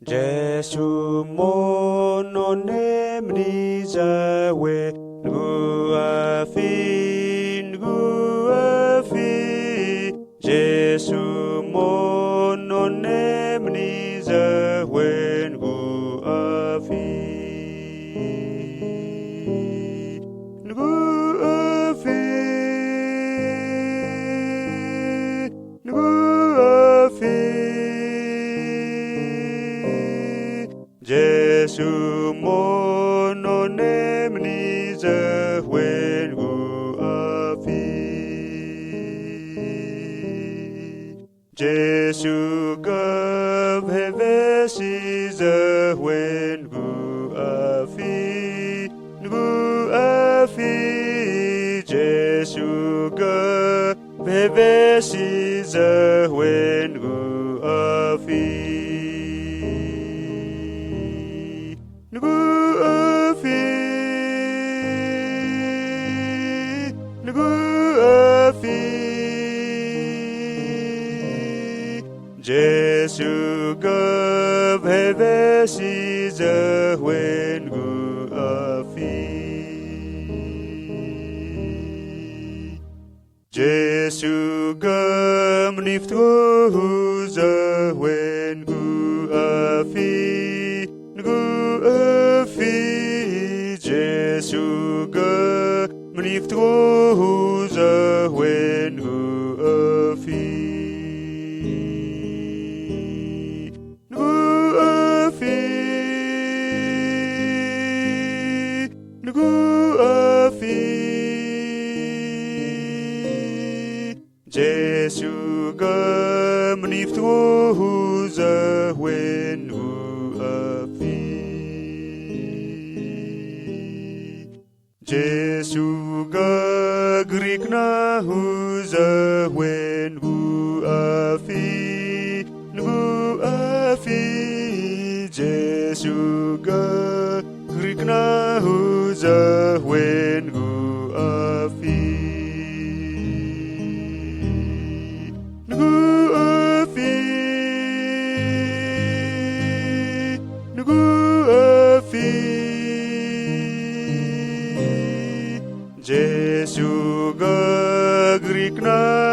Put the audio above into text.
Jesu mono nemni zawe nguafi Jesu mono nemni zawe nguafi Jesu mono nemni zawen guafi Jesu gavhevesi zawen guafi Jesu gavhevesi zawen guafi Jesu gavhevesi zawen guafi Jesu gamniftuhu zawen guafi Jesu gamniftuhu zawen guafi Jesu gamniftuhu zawen guafi Jesu gagriknahu zawen guafi Jesu gagriknahu zawen guafi Jesu gagriknahu